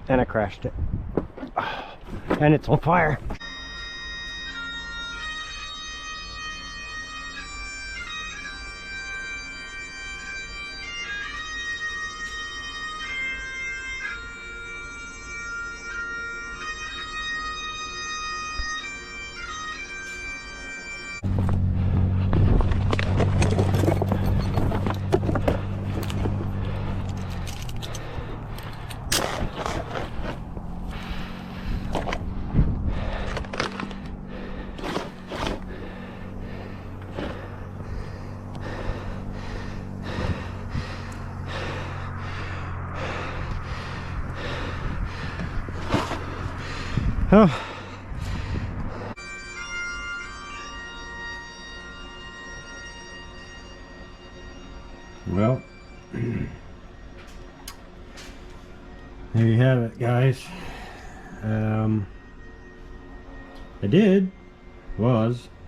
and I crashed it. And it's on fire. Oh. Well, there you have it, guys. I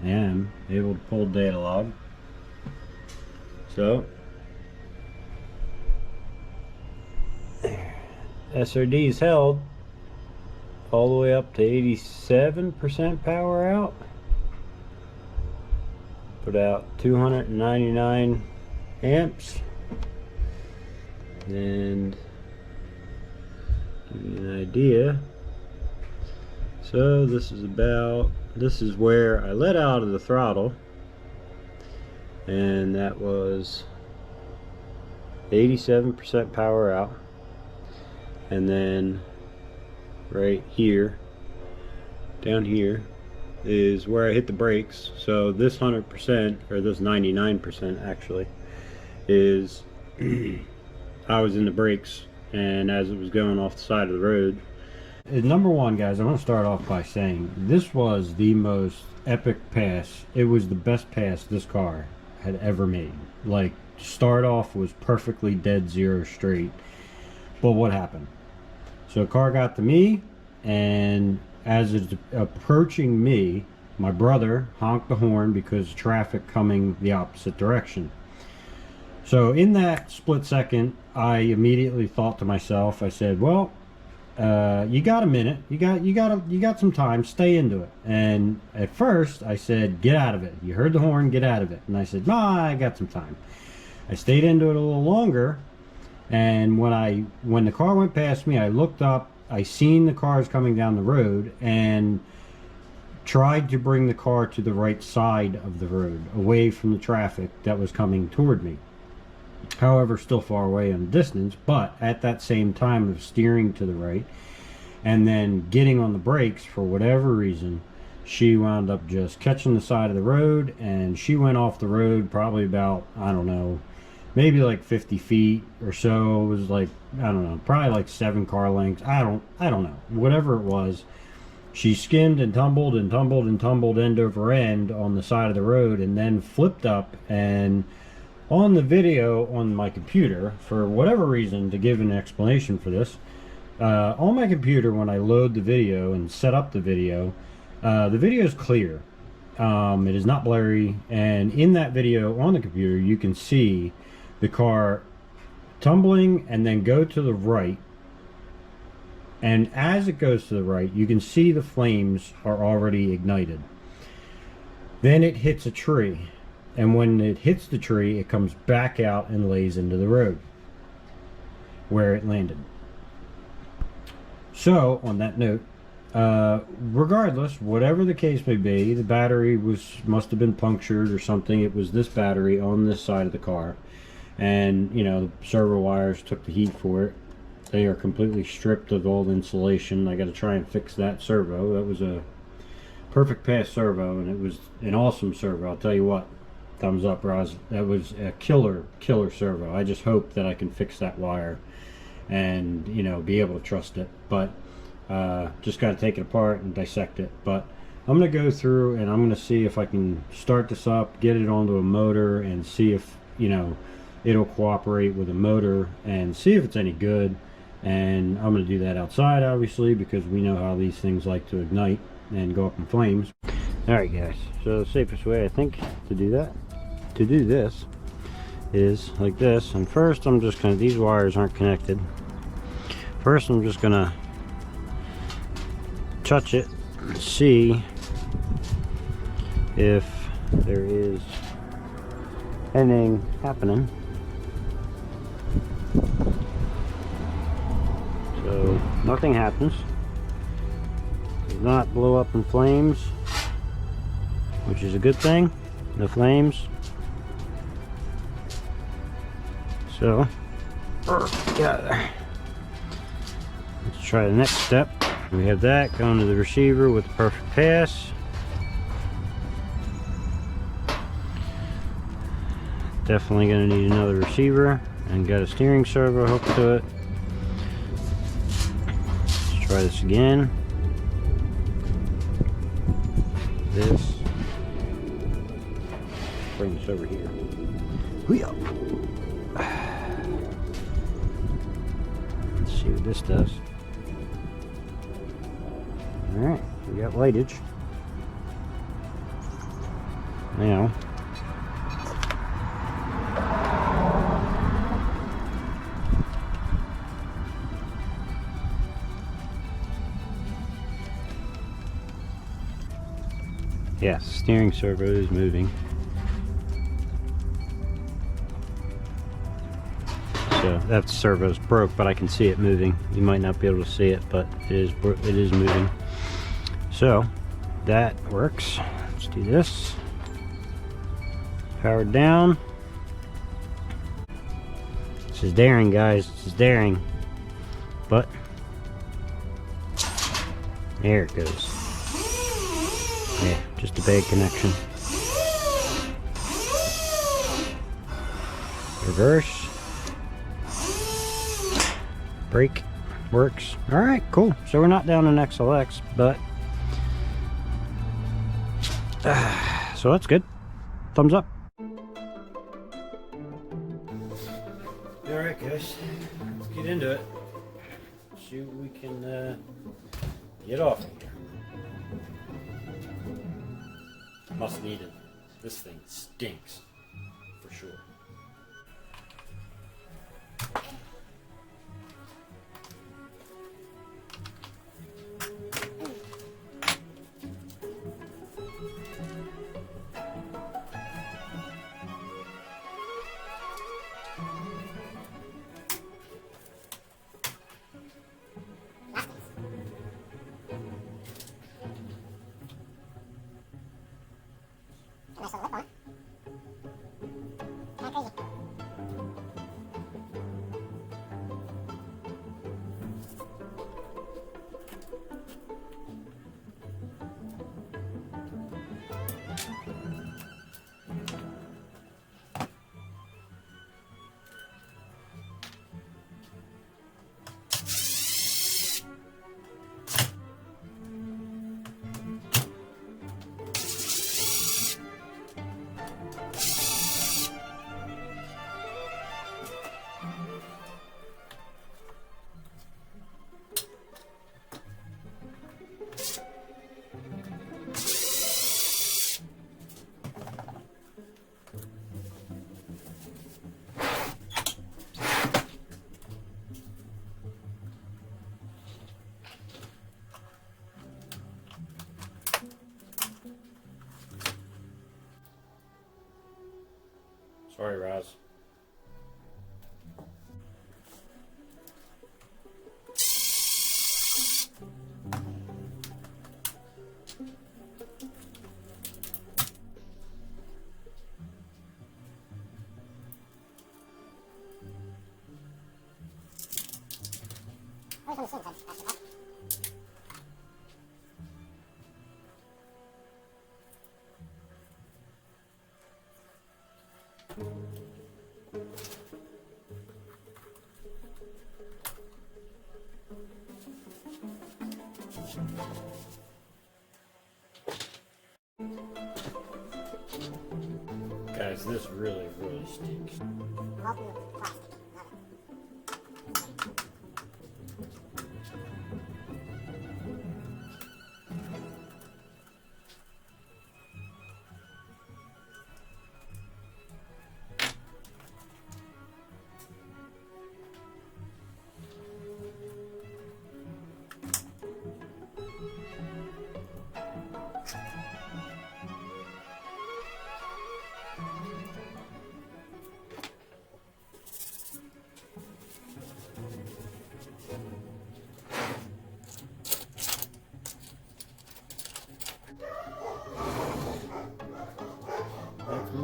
am able to pull data log. So SRD is held all the way up to 87% power out. Put out 299 amps, and give you an idea. So this is where I let out of the throttle, and that was 87% power out. And then right here, down here, is where I hit the brakes. So this 100%, or this 99% actually, is I was in the brakes, and as it was going off the side of the road. Number one, guys, I want to start off by saying this was the most epic pass. It was the best pass this car had ever made. Like, start off was perfectly dead zero straight. But what happened? So a car got to me, and as it's approaching me, my brother honked the horn because traffic coming the opposite direction. So in that split second, I immediately thought to myself, I said, well, you got a minute, you got some time, stay into it. And at first I said, get out of it. You heard the horn, get out of it. And I said, nah, I got some time. I stayed into it a little longer, and when the car went past me, I looked up, I seen the cars coming down the road, and tried to bring the car to the right side of the road, away from the traffic that was coming toward me. However, still far away in distance, but at that same time of steering to the right and then getting on the brakes, for whatever reason, she wound up just catching the side of the road, and she went off the road probably about, I don't know, maybe like 50 feet or so. It was like, I don't know, probably like 7 car lengths. I don't know, whatever it was. She skimmed and tumbled and tumbled and tumbled end over end on the side of the road, and then flipped up. And on the video on my computer, for whatever reason, to give an explanation for this, on my computer, when I load the video and set up the video is clear. It is not blurry, and in that video on the computer you can see the car tumbling and then go to the right, and as it goes to the right you can see the flames are already ignited. Then it hits a tree, and when it hits the tree it comes back out and lays into the road where it landed. So on that note, regardless, whatever the case may be, the battery must have been punctured or something. It was this battery on this side of the car, and you know, the servo wires took the heat for it. They are completely stripped of all the insulation. I got to try and fix that servo. That was a perfect pass servo, and it was an awesome servo. I'll tell you what, thumbs up, Roz. That was a killer servo. I just hope that I can fix that wire and, you know, be able to trust it. But just got to take it apart and dissect it. But I'm going to go through and I'm going to see if I can start this up, get it onto a motor, and see if, you know, it'll cooperate with a motor, and see if it's any good. And I'm going to do that outside, obviously, because we know how these things like to ignite and go up in flames. Alright guys, so the safest way I think to do this is like this. And first I'm just going to, these wires aren't connected. First I'm just going to touch it and see if there is anything happening. So nothing happens. It does not blow up in flames, which is a good thing. No flames. So yeah, let's try the next step. We have that going to the receiver with the perfect pass. Definitely going to need another receiver, and got a steering servo hooked to it. Let's try this again. This. Bring this over here. Let's see what this does. Alright, we got lightage. Now, yes, steering servo is moving. So that servo's broke, but I can see it moving. You might not be able to see it, but it is moving. So that works. Let's do this. Powered down. This is daring, guys. This is daring. But there it goes. Yeah, just a bad connection. Reverse. Brake works. Alright, cool. So we're not down in XLX, but so that's good. Thumbs up. Alright guys, let's get into it. See what we can get off of here. Must need it. This thing stinks, for sure. Nice little lip on it. Kinda crazy. Sorry, Roz. Always on the same side, that's it. Guys, this really stinks. Multiple plastic. Love it.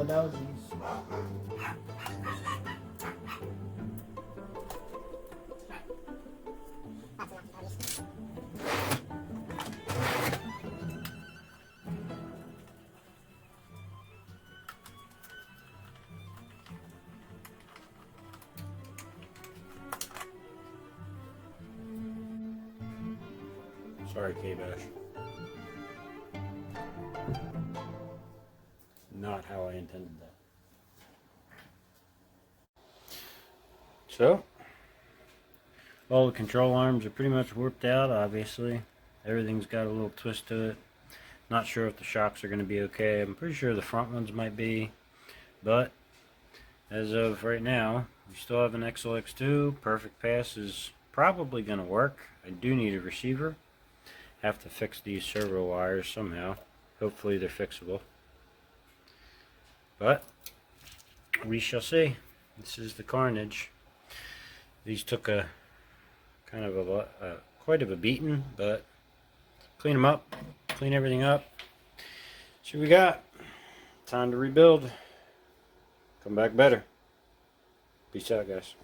that was easy. That's enough. Sorry, K-Bash. Not how I intended that. So, all the control arms are pretty much warped out, obviously. Everything's got a little twist to it. Not sure if the shocks are going to be okay. I'm pretty sure the front ones might be. But, as of right now, we still have an XLX2. Perfect Pass is probably going to work. I do need a receiver. Have to fix these servo wires somehow. Hopefully they're fixable. But we shall see. This is the carnage. These took a kind of quite of a beating, but clean them up, clean everything up. See what we got. Time to rebuild. Come back better. Peace out, guys.